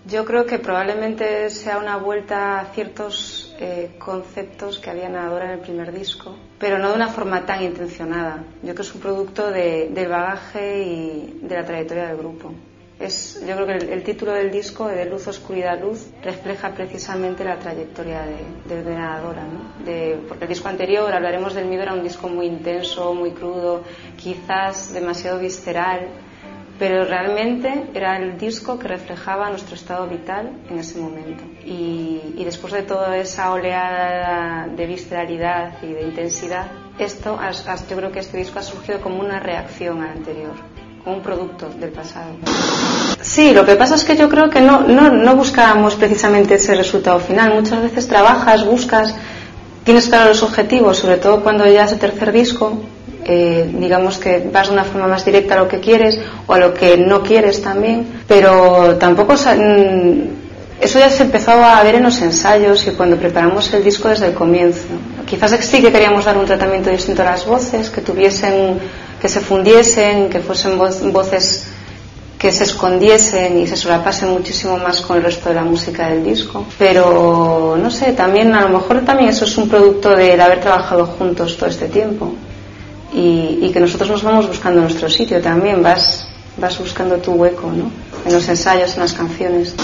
Yo creo que probablemente sea una vuelta a ciertos conceptos que había en Nadadora en el primer disco, pero no de una forma tan intencionada. Yo creo que es un producto del bagaje y de la trayectoria del grupo. Yo creo que el título del disco, de Luz, Oscuridad, Luz, refleja precisamente la trayectoria de Nadadora, ¿no? Porque el disco anterior, Hablaremos del miedo, era un disco muy intenso, muy crudo, quizás demasiado visceral, pero realmente era el disco que reflejaba nuestro estado vital en ese momento. Y después de toda esa oleada de visceralidad y de intensidad, yo creo que este disco ha surgido como una reacción al anterior, como un producto del pasado. Sí, lo que pasa es que yo creo que no buscábamos precisamente ese resultado final. Muchas veces trabajas, buscas, tienes claro los objetivos, sobre todo cuando ya es el tercer disco. Digamos que vas de una forma más directa a lo que quieres o a lo que no quieres también, pero tampoco eso ya se empezó a ver en los ensayos y cuando preparamos el disco desde el comienzo. Quizás sí que queríamos dar un tratamiento distinto a las voces, que se fundiesen, que fuesen voces que se escondiesen y se solapasen muchísimo más con el resto de la música del disco, pero no sé, también a lo mejor también eso es un producto de haber trabajado juntos todo este tiempo. Y que nosotros nos vamos buscando nuestro sitio también, vas buscando tu hueco, ¿no? En los ensayos, en las canciones.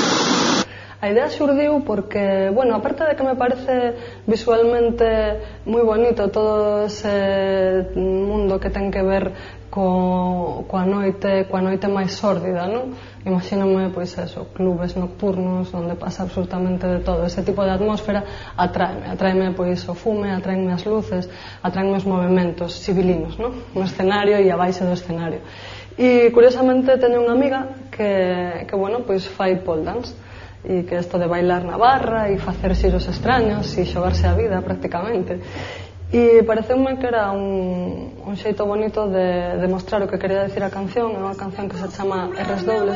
A idea xurdiu porque, bueno, aparte de que me parece visualmente moi bonito todo ese mundo que ten que ver coa noite máis sórdida, non? Imagíname, pois eso, clubes nocturnos onde pasa absolutamente de todo. Ese tipo de atmósfera atraeme pois o fume, atraeme as luces, atraeme os movimentos civilinos, non? No escenario e abaixo do escenario. E curiosamente teño unha amiga que bueno, pois fai pole dance e que isto de bailar na barra e facer xiros extraños e xogarse a vida prácticamente. E pareceume que era un xeito bonito de mostrar o que quería decir a canción. É unha canción que se chama R's dobles.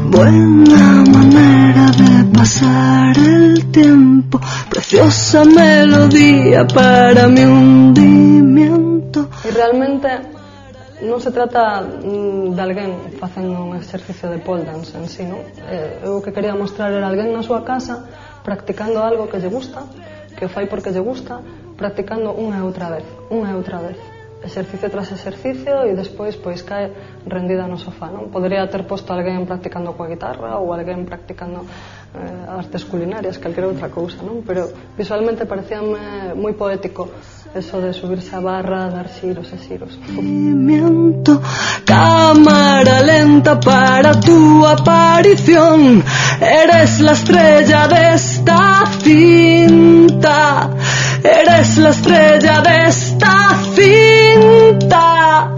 Buena manera de pasar el tiempo, preciosa melodía para mi hundimiento. E realmente non se trata de alguén facendo un exercicio de pole dance en sí, non? Eu o que quería mostrar era alguén na súa casa practicando algo que lle gusta, que o fai porque lle gusta, practicando unha e outra vez, exercicio tras exercicio e despois pois cae rendida no sofá, non? Podría ter posto alguén practicando coa guitarra ou alguén practicando artes culinarias, calquera outra cousa, non? Pero visualmente parecíame moi poético eso de subirse a barra, dar xiros e xiros. Cámara lenta para tu aparición, eres la estrella de esta cinta, eres la estrella de esta cinta.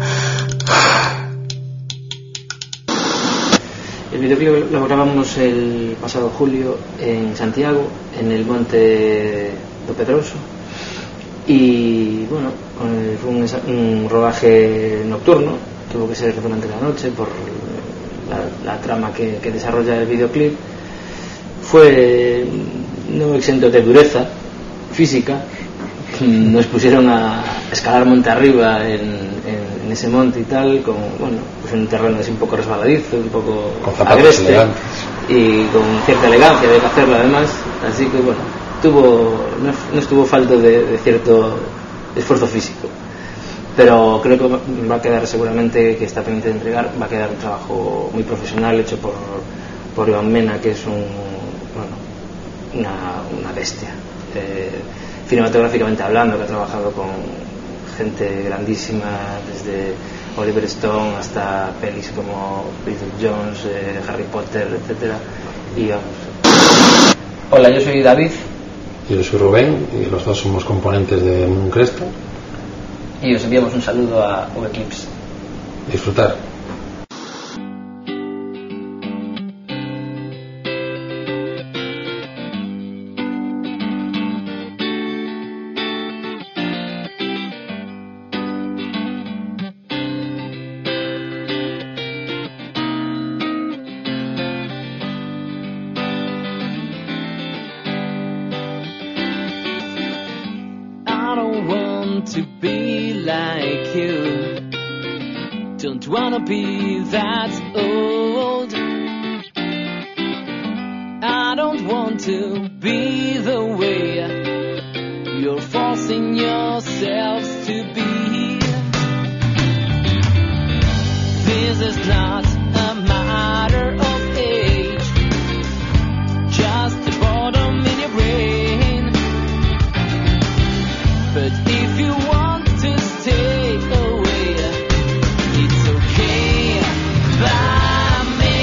El videoclip lo grabamos el pasado julio en Santiago, en el Monte do Pedroso. Y bueno, fue un rodaje nocturno, tuvo que ser durante la noche por la trama que desarrolla el videoclip. Fue no exento de dureza física. Nos pusieron a escalar monte arriba en ese monte y tal, con pues en un terreno así un poco resbaladizo, un poco agreste y con cierta elegancia de hacerlo además, así que bueno, no estuvo falto de cierto esfuerzo físico, pero creo que va a quedar seguramente, que está pendiente de entregar, va a quedar un trabajo muy profesional hecho por Iván Mena, que es una bestia, cinematográficamente hablando, que ha trabajado con gente grandísima, desde Oliver Stone hasta pelis como Bridget Jones, Harry Potter, etcétera. Y vamos. Hola, yo soy David. Yo soy Rubén y los dos somos componentes de Moon Cresta. Y os enviamos un saludo a V-Eclipse. Disfrutar. I don't want to be like you. Don't wanna be that old. I don't want to be the way you're forcing yourselves to be. This is not a matter of age, just the boredom in your brain. But if you want to stay away, it's okay by me.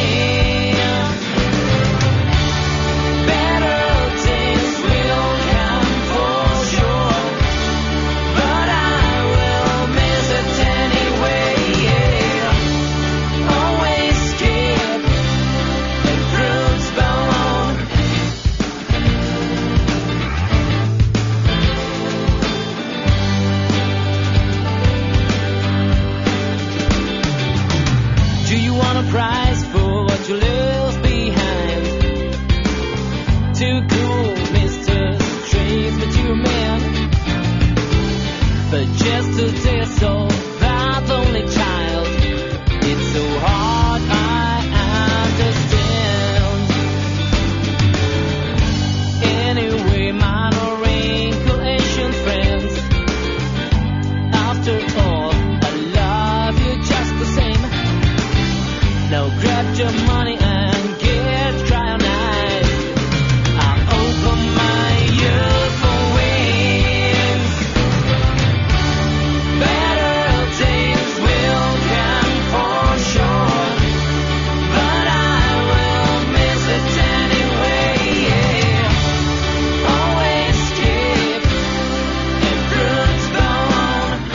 Better days will come for sure, but I will miss it anyway. Always skip and fruits bone. Do you want a prize for what you left behind? Too cool, Mr. Straight Material Man. But just to taste of that only child, it's so hard, I understand. Anyway, mine are wrinkled Asian friends. After all, I love you just the same. Now grab your money and get cryonized. I'll open my youthful wings. Better days will come for sure, but I will miss it anyway. Always skip and fruits bone.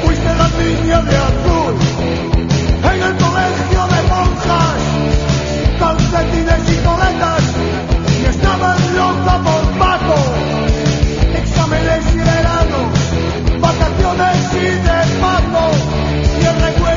Fuiste la niña de azul en el colegio de monjas, calcetines y coletas, y estabas loca por Paco. Exámenes y veranos, vacaciones y de Paco, y el recuerdo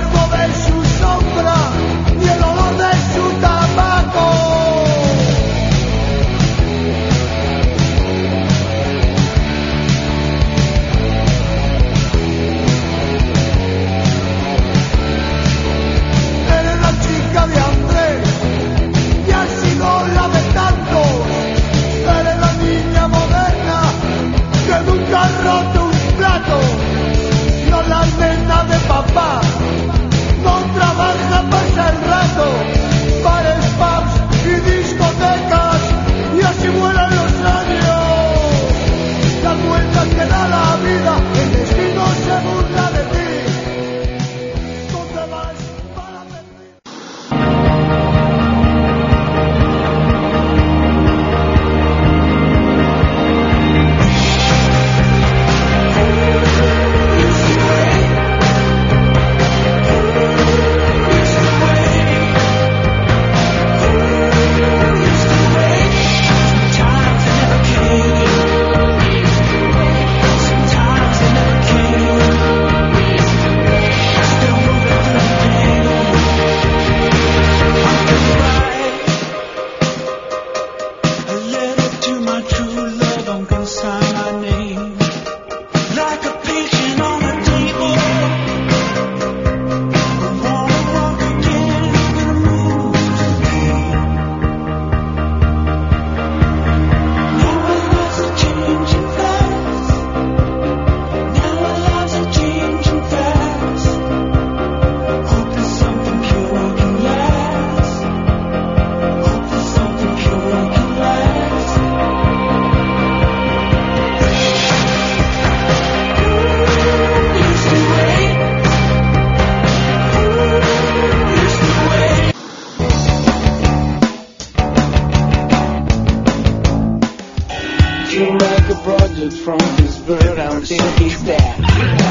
is that?